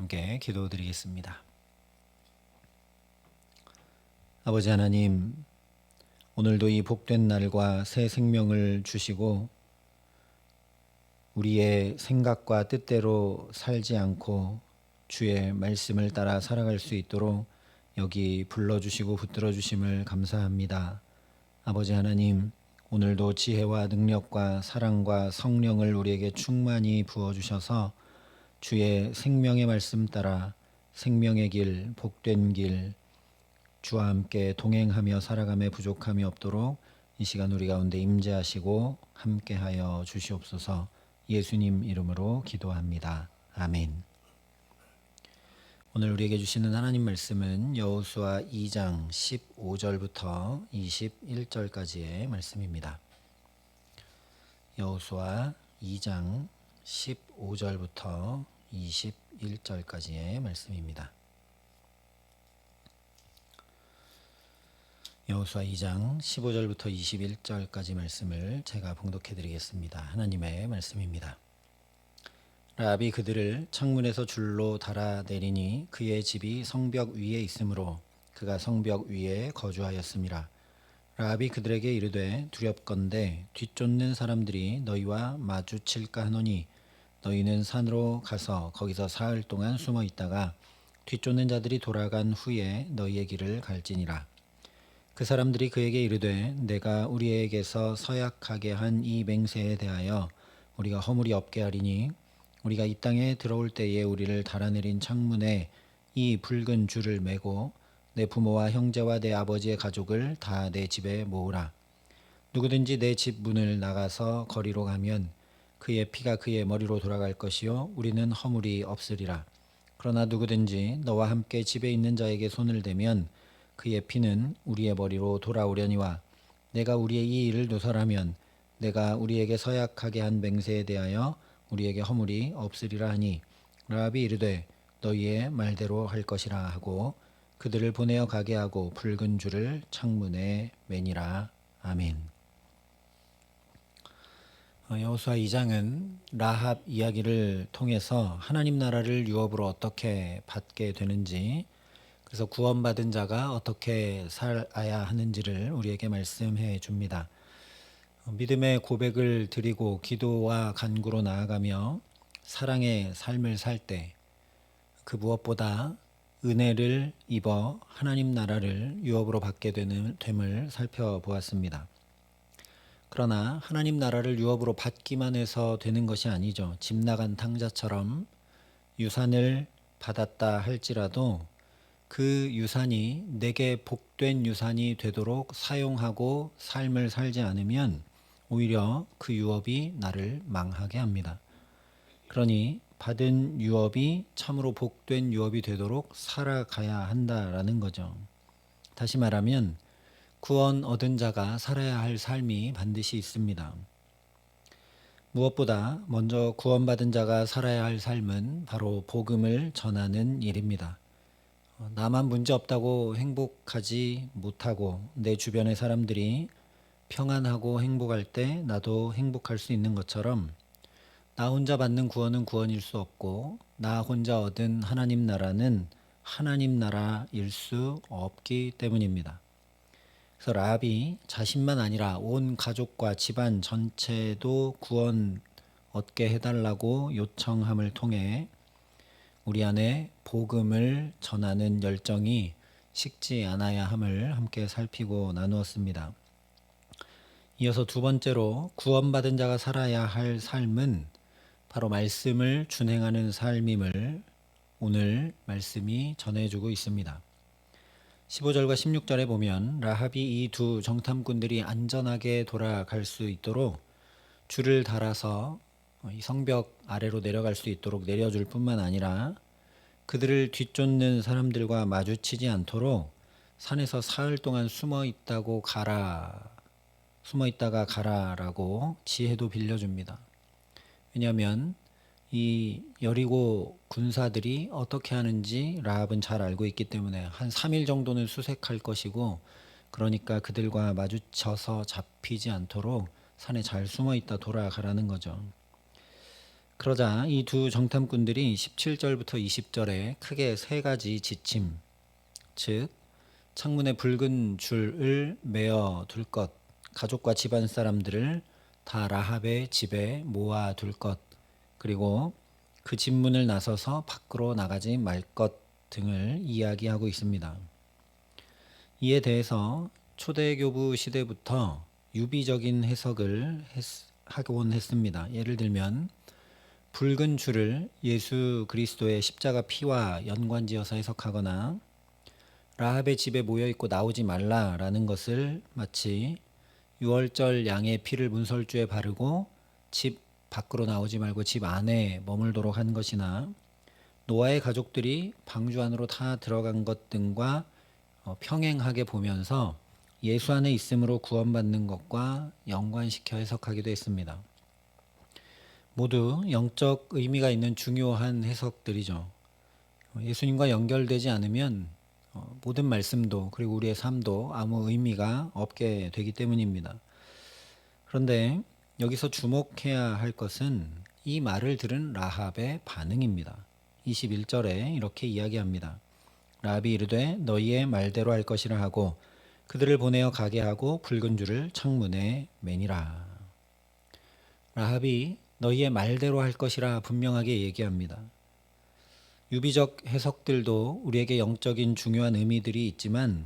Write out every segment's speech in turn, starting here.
함께 기도드리겠습니다. 아버지 하나님, 오늘도 이 복된 날과 새 생명을 주시고 우리의 생각과 뜻대로 살지 않고 주의 말씀을 따라 살아갈 수 있도록 여기 불러주시고 붙들어 주심을 감사합니다. 아버지 하나님, 오늘도 지혜와 능력과 사랑과 성령을 우리에게 충만히 부어주셔서 주의 생명의 말씀 따라 생명의 길, 복된 길, 주와 함께 동행하며 살아감에 부족함이 없도록 이 시간 우리 가운데 임재하시고 함께하여 주시옵소서. 예수님 이름으로 기도합니다. 아멘. 오늘 우리에게 주시는 하나님 말씀은 여호수아 2장 15절부터 21절까지의 말씀입니다. 여호수아 2장 15절부터 21절까지의 말씀입니다. 여호수아 2장 15절부터 21절까지 말씀을 제가 봉독해 드리겠습니다. 하나님의 말씀입니다. 라합이 그들을 창문에서 줄로 달아내리니 그의 집이 성벽 위에 있으므로 그가 성벽 위에 거주하였음이라. 라합이 그들에게 이르되 두렵건대 뒤쫓는 사람들이 너희와 마주칠까 하노니 너희는 산으로 가서 거기서 사흘 동안 숨어 있다가 뒤쫓는 자들이 돌아간 후에 너희의 길을 갈지니라. 그 사람들이 그에게 이르되 내가 우리에게서 서약하게 한 이 맹세에 대하여 우리가 허물이 없게 하리니 우리가 이 땅에 들어올 때에 우리를 달아내린 창문에 이 붉은 줄을 매고 내 부모와 형제와 내 아버지의 가족을 다 내 집에 모으라. 누구든지 내 집 문을 나가서 거리로 가면 그의 피가 그의 머리로 돌아갈 것이요 우리는 허물이 없으리라. 그러나 누구든지 너와 함께 집에 있는 자에게 손을 대면 그의 피는 우리의 머리로 돌아오려니와 내가 우리의 이 일을 누설하면 내가 우리에게 서약하게 한 맹세에 대하여 우리에게 허물이 없으리라 하니 라합이 이르되 너희의 말대로 할 것이라 하고 그들을 보내어 가게 하고 붉은 줄을 창문에 매니라. 아멘. 여호수아 2장은 라합 이야기를 통해서 하나님 나라를 유업으로 어떻게 받게 되는지, 그래서 구원받은 자가 어떻게 살아야 하는지를 우리에게 말씀해 줍니다. 믿음의 고백을 드리고 기도와 간구로 나아가며 사랑의 삶을 살 때 그 무엇보다 은혜를 입어 하나님 나라를 유업으로 받게 됨을 살펴보았습니다. 그러나 하나님 나라를 유업으로 받기만 해서 되는 것이 아니죠. 집 나간 탕자처럼 유산을 받았다 할지라도 그 유산이 내게 복된 유산이 되도록 사용하고 삶을 살지 않으면 오히려 그 유업이 나를 망하게 합니다. 그러니 받은 유업이 참으로 복된 유업이 되도록 살아가야 한다라는 거죠. 다시 말하면 구원 얻은 자가 살아야 할 삶이 반드시 있습니다. 무엇보다 먼저 구원받은 자가 살아야 할 삶은 바로 복음을 전하는 일입니다. 나만 문제없다고 행복하지 못하고 내 주변의 사람들이 평안하고 행복할 때 나도 행복할 수 있는 것처럼 나 혼자 받는 구원은 구원일 수 없고 나 혼자 얻은 하나님 나라는 하나님 나라일 수 없기 때문입니다. 그래서 라합이 자신만 아니라 온 가족과 집안 전체도 구원 얻게 해달라고 요청함을 통해 우리 안에 복음을 전하는 열정이 식지 않아야 함을 함께 살피고 나누었습니다. 이어서 두 번째로 구원받은 자가 살아야 할 삶은 바로 말씀을 준행하는 삶임을 오늘 말씀이 전해주고 있습니다. 15절과 16절에 보면 라합이 이 두 정탐꾼들이 안전하게 돌아갈 수 있도록 줄을 달아서 이 성벽 아래로 내려갈 수 있도록 내려줄 뿐만 아니라 그들을 뒤쫓는 사람들과 마주치지 않도록 산에서 사흘 동안 숨어 있다가 가라라고 지혜도 빌려줍니다. 왜냐하면 이 여리고 군사들이 어떻게 하는지 라합은 잘 알고 있기 때문에 한 3일 정도는 수색할 것이고, 그러니까 그들과 마주쳐서 잡히지 않도록 산에 잘 숨어 있다 돌아가라는 거죠. 그러자 이 두 정탐꾼들이 17절부터 20절에 크게 세 가지 지침, 즉 창문에 붉은 줄을 매어 둘 것, 가족과 집안 사람들을 다 라합의 집에 모아 둘 것, 그리고 그 집 문을 나서서 밖으로 나가지 말 것 등을 이야기하고 있습니다. 이에 대해서 초대교부 시대부터 유비적인 해석을 하곤 했습니다. 예를 들면 붉은 줄을 예수 그리스도의 십자가 피와 연관지어서 해석하거나 라합의 집에 모여있고 나오지 말라라는 것을 마치 유월절 양의 피를 문설주에 바르고 집 밖으로 나오지 말고 집 안에 머물도록 한 것이나 노아의 가족들이 방주 안으로 다 들어간 것 등과 평행하게 보면서 예수 안에 있음으로 구원받는 것과 연관시켜 해석하기도 했습니다. 모두 영적 의미가 있는 중요한 해석들이죠. 예수님과 연결되지 않으면 모든 말씀도 그리고 우리의 삶도 아무 의미가 없게 되기 때문입니다. 그런데 여기서 주목해야 할 것은 이 말을 들은 라합의 반응입니다. 21절에 이렇게 이야기합니다. 라합이 이르되 너희의 말대로 할 것이라 하고 그들을 보내어 가게 하고 붉은 줄을 창문에 매니라. 라합이 너희의 말대로 할 것이라 분명하게 얘기합니다. 유비적 해석들도 우리에게 영적인 중요한 의미들이 있지만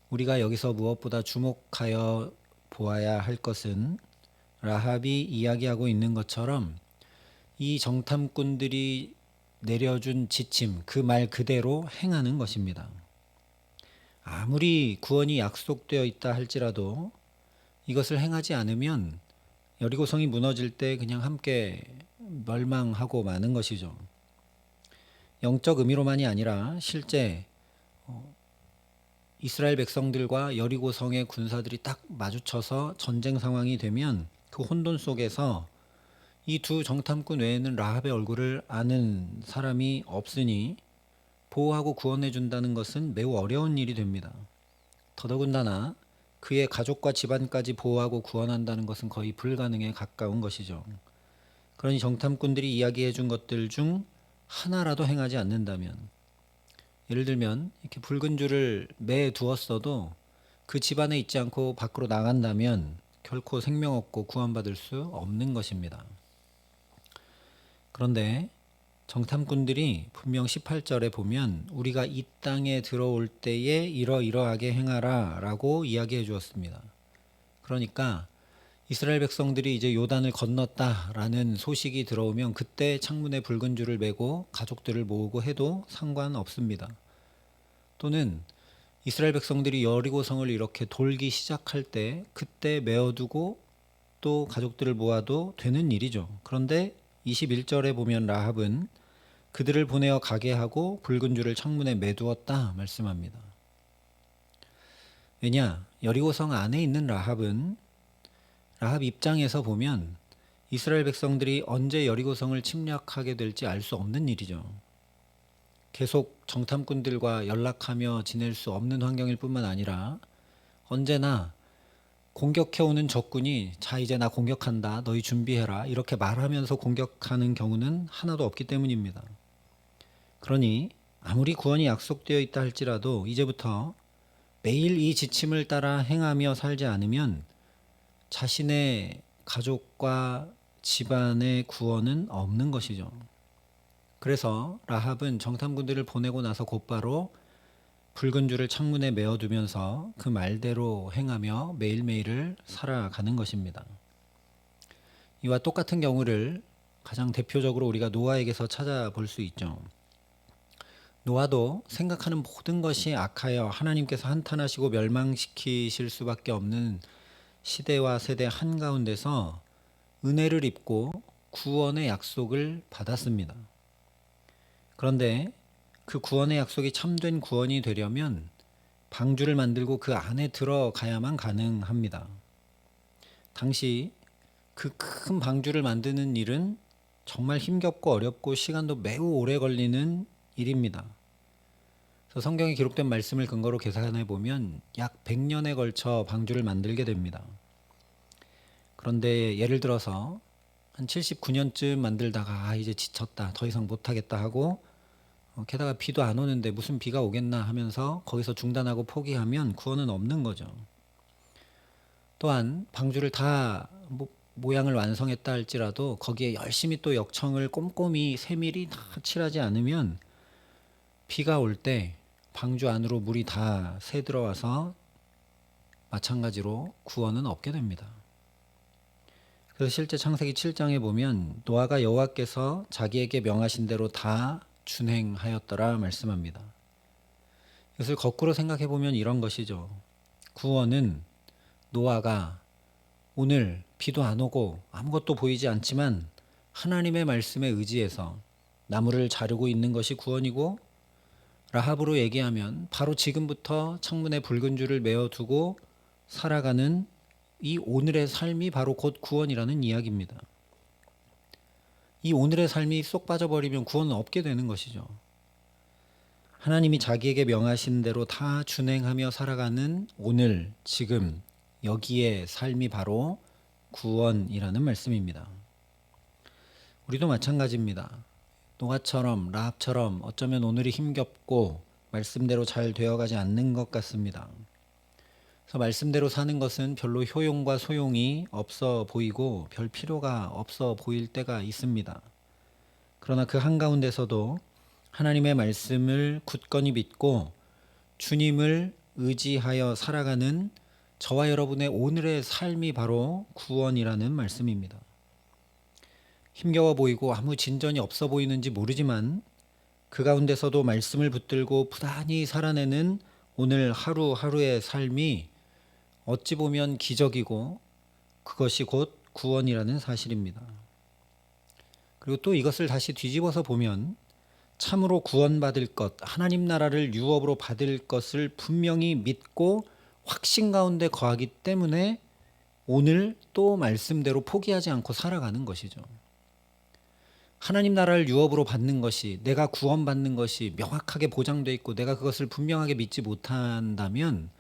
우리가 여기서 무엇보다 주목하여 보아야 할 것은 라합이 이야기하고 있는 것처럼 이 정탐꾼들이 내려준 지침, 그 말 그대로 행하는 것입니다. 아무리 구원이 약속되어 있다 할지라도 이것을 행하지 않으면 여리고성이 무너질 때 그냥 함께 멸망하고 마는 것이죠. 영적 의미로만이 아니라 실제 이스라엘 백성들과 여리고성의 군사들이 딱 마주쳐서 전쟁 상황이 되면 그 혼돈 속에서 이 두 정탐꾼 외에는 라합의 얼굴을 아는 사람이 없으니 보호하고 구원해 준다는 것은 매우 어려운 일이 됩니다. 더더군다나 그의 가족과 집안까지 보호하고 구원한다는 것은 거의 불가능에 가까운 것이죠. 그러니 정탐꾼들이 이야기해 준 것들 중 하나라도 행하지 않는다면, 예를 들면 이렇게 붉은 줄을 매 두었어도 그 집안에 있지 않고 밖으로 나간다면 결코 생명 없고 구원받을 수 없는 것입니다. 그런데 정탐꾼들이 분명 18절에 보면 우리가 이 땅에 들어올 때에 이러이러하게 행하라 라고 이야기해 주었습니다. 그러니까 이스라엘 백성들이 이제 요단을 건넜다라는 소식이 들어오면 그때 창문에 붉은 줄을 매고 가족들을 모으고 해도 상관없습니다. 또는 이스라엘 백성들이 여리고성을 이렇게 돌기 시작할 때 그때 메어두고 또 가족들을 모아도 되는 일이죠. 그런데 21절에 보면 라합은 그들을 보내어 가게 하고 붉은 줄을 창문에 매두었다 말씀합니다. 왜냐? 여리고성 안에 있는 라합 입장에서 보면 이스라엘 백성들이 언제 여리고성을 침략하게 될지 알 수 없는 일이죠. 계속 정탐꾼들과 연락하며 지낼 수 없는 환경일 뿐만 아니라 언제나 공격해오는 적군이 자 이제 나 공격한다 너희 준비해라 이렇게 말하면서 공격하는 경우는 하나도 없기 때문입니다. 그러니 아무리 구원이 약속되어 있다 할지라도 이제부터 매일 이 지침을 따라 행하며 살지 않으면 자신의 가족과 집안의 구원은 없는 것이죠. 그래서 라합은 정탐꾼들을 보내고 나서 곧바로 붉은 줄을 창문에 메어두면서 그 말대로 행하며 매일매일을 살아가는 것입니다. 이와 똑같은 경우를 가장 대표적으로 우리가 노아에게서 찾아볼 수 있죠. 노아도 생각하는 모든 것이 악하여 하나님께서 한탄하시고 멸망시키실 수밖에 없는 시대와 세대 한가운데서 은혜를 입고 구원의 약속을 받았습니다. 그런데 그 구원의 약속이 참된 구원이 되려면 방주를 만들고 그 안에 들어가야만 가능합니다. 당시 그 큰 방주를 만드는 일은 정말 힘겹고 어렵고 시간도 매우 오래 걸리는 일입니다. 그래서 성경에 기록된 말씀을 근거로 계산해 보면 약 100년에 걸쳐 방주를 만들게 됩니다. 그런데 예를 들어서 한 79년쯤 만들다가 이제 지쳤다, 더 이상 못하겠다 하고 게다가 비도 안 오는데 무슨 비가 오겠나 하면서 거기서 중단하고 포기하면 구원은 없는 거죠. 또한 방주를 다 모양을 완성했다 할지라도 거기에 열심히 또 역청을 꼼꼼히 세밀히 다 칠하지 않으면 비가 올 때 방주 안으로 물이 다 새 들어와서 마찬가지로 구원은 없게 됩니다. 그래서 실제 창세기 7장에 보면 노아가 여호와께서 자기에게 명하신 대로 다 준행하였더라 말씀합니다. 이것을 거꾸로 생각해 보면 이런 것이죠. 구원은 노아가 오늘 비도 안 오고 아무것도 보이지 않지만 하나님의 말씀에 의지해서 나무를 자르고 있는 것이 구원이고, 라합으로 얘기하면 바로 지금부터 창문에 붉은 줄을 메어두고 살아가는 이 오늘의 삶이 바로 곧 구원이라는 이야기입니다. 이 오늘의 삶이 쏙 빠져버리면 구원은 없게 되는 것이죠. 하나님이 자기에게 명하신 대로 다 준행하며 살아가는 오늘, 지금, 여기에 삶이 바로 구원이라는 말씀입니다. 우리도 마찬가지입니다. 노아처럼, 라합처럼 어쩌면 오늘이 힘겹고 말씀대로 잘 되어가지 않는 것 같습니다. 그래서 말씀대로 사는 것은 별로 효용과 소용이 없어 보이고 별 필요가 없어 보일 때가 있습니다. 그러나 그 한가운데서도 하나님의 말씀을 굳건히 믿고 주님을 의지하여 살아가는 저와 여러분의 오늘의 삶이 바로 구원이라는 말씀입니다. 힘겨워 보이고 아무 진전이 없어 보이는지 모르지만 그 가운데서도 말씀을 붙들고 부단히 살아내는 오늘 하루하루의 삶이 어찌 보면 기적이고 그것이 곧 구원이라는 사실입니다. 그리고 또 이것을 다시 뒤집어서 보면 참으로 구원받을 것, 하나님 나라를 유업으로 받을 것을 분명히 믿고 확신 가운데 거하기 때문에 오늘 또 말씀대로 포기하지 않고 살아가는 것이죠. 하나님 나라를 유업으로 받는 것이, 내가 구원받는 것이 명확하게 보장되어 있고 내가 그것을 분명하게 믿지 못한다면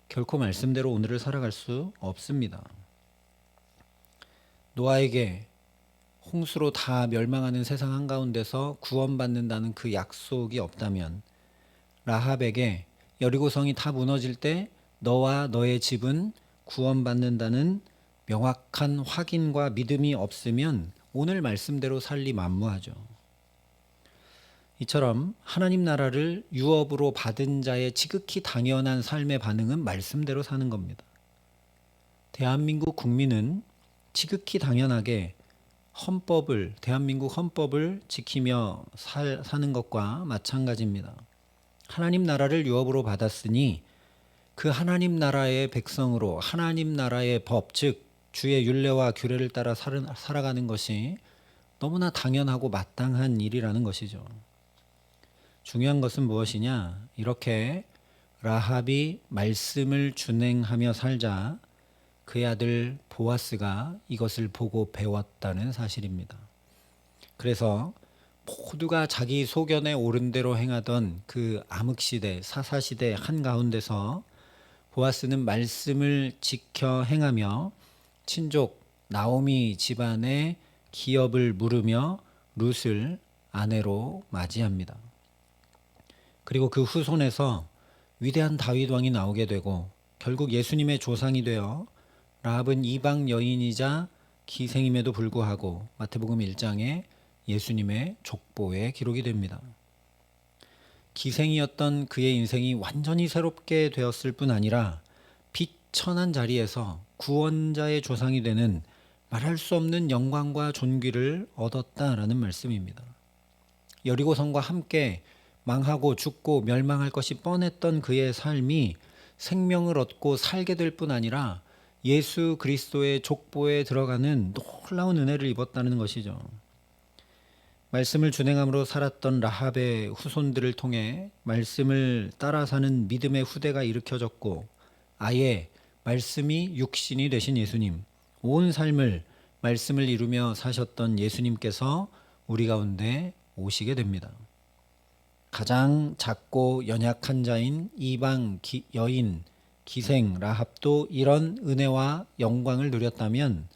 결코 말씀대로 오늘을 살아갈 수 없습니다. 노아에게 홍수로 다 멸망하는 세상 한가운데서 구원받는다는 그 약속이 없다면, 라합에게 여리고성이 다 무너질 때 너와 너의 집은 구원받는다는 명확한 확인과 믿음이 없으면 오늘 말씀대로 살리 만무하죠. 이처럼 하나님 나라를 유업으로 받은 자의 지극히 당연한 삶의 반응은 말씀대로 사는 겁니다. 대한민국 국민은 지극히 당연하게 대한민국 헌법을 지키며 사는 것과 마찬가지입니다. 하나님 나라를 유업으로 받았으니 그 하나님 나라의 백성으로 하나님 나라의 법, 즉 주의 율례와 규례를 따라 살아가는 것이 너무나 당연하고 마땅한 일이라는 것이죠. 중요한 것은 무엇이냐? 이렇게 라합이 말씀을 준행하며 살자 그의 아들 보아스가 이것을 보고 배웠다는 사실입니다. 그래서 모두가 자기 소견에 옳은 대로 행하던 그 암흑시대, 사사시대 한가운데서 보아스는 말씀을 지켜 행하며 친족 나오미 집안의 기업을 물으며 룻을 아내로 맞이합니다. 그리고 그 후손에서 위대한 다윗 왕이 나오게 되고 결국 예수님의 조상이 되어 라합은 이방 여인이자 기생임에도 불구하고 마태복음 1장에 예수님의 족보에 기록이 됩니다. 기생이었던 그의 인생이 완전히 새롭게 되었을 뿐 아니라 비천한 자리에서 구원자의 조상이 되는 말할 수 없는 영광과 존귀를 얻었다라는 말씀입니다. 여리고성과 함께 망하고 죽고 멸망할 것이 뻔했던 그의 삶이 생명을 얻고 살게 될 뿐 아니라 예수 그리스도의 족보에 들어가는 놀라운 은혜를 입었다는 것이죠. 말씀을 준행함으로 살았던 라합의 후손들을 통해 말씀을 따라 사는 믿음의 후대가 일으켜졌고 아예 말씀이 육신이 되신 예수님, 온 삶을 말씀을 이루며 사셨던 예수님께서 우리 가운데 오시게 됩니다. 가장 작고 연약한 자인 이방 여인 기생 라합도 이런 은혜와 영광을 누렸다면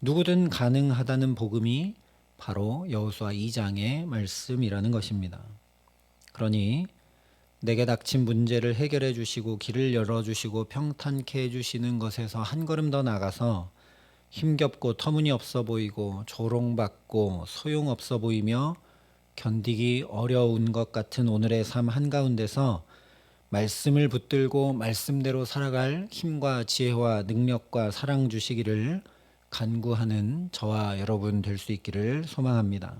누구든 가능하다는 복음이 바로 여호수아 2장의 말씀이라는 것입니다. 그러니 내게 닥친 문제를 해결해 주시고 길을 열어주시고 평탄케 해주시는 것에서 한 걸음 더 나가서 힘겹고 터무니없어 보이고 조롱받고 소용없어 보이며 견디기 어려운 것 같은 오늘의 삶 한가운데서 말씀을 붙들고 말씀대로 살아갈 힘과 지혜와 능력과 사랑 주시기를 간구하는 저와 여러분 될 수 있기를 소망합니다.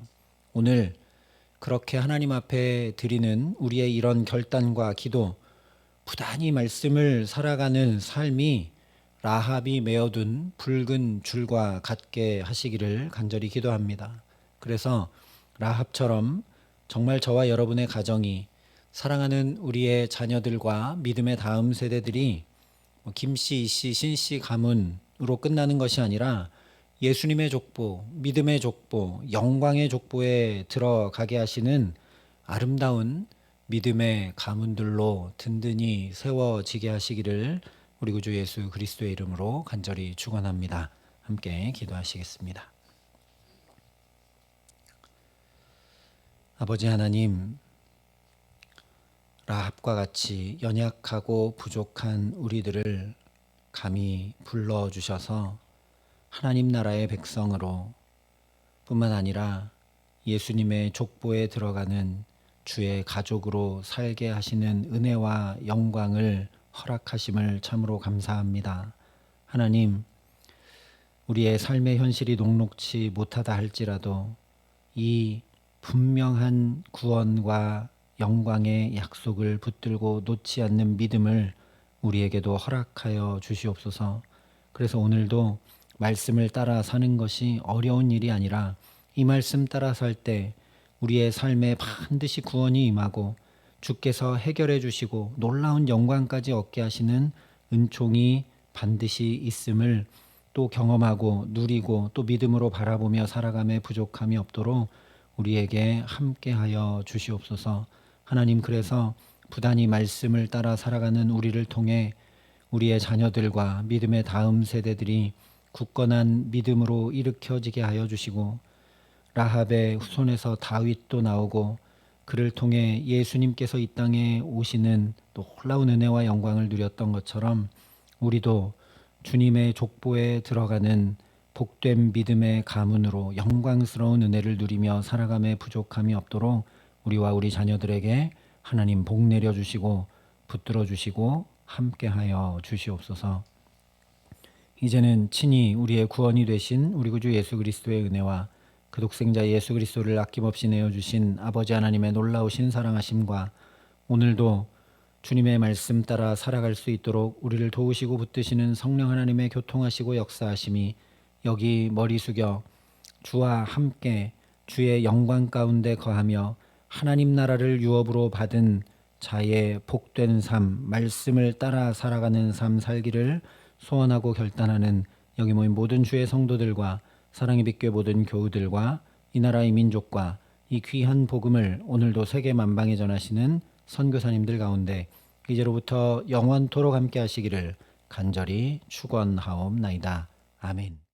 오늘 그렇게 하나님 앞에 드리는 우리의 이런 결단과 기도, 부단히 말씀을 살아가는 삶이 라합이 메어둔 붉은 줄과 같게 하시기를 간절히 기도합니다. 그래서 라합처럼 정말 저와 여러분의 가정이, 사랑하는 우리의 자녀들과 믿음의 다음 세대들이 김씨, 이씨, 신씨 가문으로 끝나는 것이 아니라 예수님의 족보, 믿음의 족보, 영광의 족보에 들어가게 하시는 아름다운 믿음의 가문들로 든든히 세워지게 하시기를 우리 구주 예수 그리스도의 이름으로 간절히 축원합니다. 함께 기도하시겠습니다. 아버지 하나님, 라합과 같이 연약하고 부족한 우리들을 감히 불러주셔서 하나님 나라의 백성으로 뿐만 아니라 예수님의 족보에 들어가는 주의 가족으로 살게 하시는 은혜와 영광을 허락하심을 참으로 감사합니다. 하나님, 우리의 삶의 현실이 녹록지 못하다 할지라도 이 분명한 구원과 영광의 약속을 붙들고 놓지 않는 믿음을 우리에게도 허락하여 주시옵소서. 그래서 오늘도 말씀을 따라 사는 것이 어려운 일이 아니라 이 말씀 따라 살 때 우리의 삶에 반드시 구원이 임하고 주께서 해결해 주시고 놀라운 영광까지 얻게 하시는 은총이 반드시 있음을 또 경험하고 누리고 또 믿음으로 바라보며 살아감에 부족함이 없도록 우리에게 함께하여 주시옵소서. 하나님, 그래서 부단히 말씀을 따라 살아가는 우리를 통해 우리의 자녀들과 믿음의 다음 세대들이 굳건한 믿음으로 일으켜지게 하여 주시고 라합의 후손에서 다윗도 나오고 그를 통해 예수님께서 이 땅에 오시는 놀라운 은혜와 영광을 누렸던 것처럼 우리도 주님의 족보에 들어가는 복된 믿음의 가문으로 영광스러운 은혜를 누리며 살아감에 부족함이 없도록 우리와 우리 자녀들에게 하나님 복 내려주시고 붙들어 주시고 함께하여 주시옵소서. 이제는 친히 우리의 구원이 되신 우리 구주 예수 그리스도의 은혜와 그 독생자 예수 그리스도를 아낌없이 내어주신 아버지 하나님의 놀라우신 사랑하심과 오늘도 주님의 말씀 따라 살아갈 수 있도록 우리를 도우시고 붙드시는 성령 하나님의 교통하시고 역사하심이 여기 머리 숙여 주와 함께 주의 영광 가운데 거하며 하나님 나라를 유업으로 받은 자의 복된 삶, 말씀을 따라 살아가는 삶 살기를 소원하고 결단하는 여기 모인 모든 주의 성도들과 사랑의 빛교회 모든 교우들과 이 나라의 민족과 이 귀한 복음을 오늘도 세계 만방에 전하시는 선교사님들 가운데 이제로부터 영원토록 함께 하시기를 간절히 축원하옵나이다. 아멘.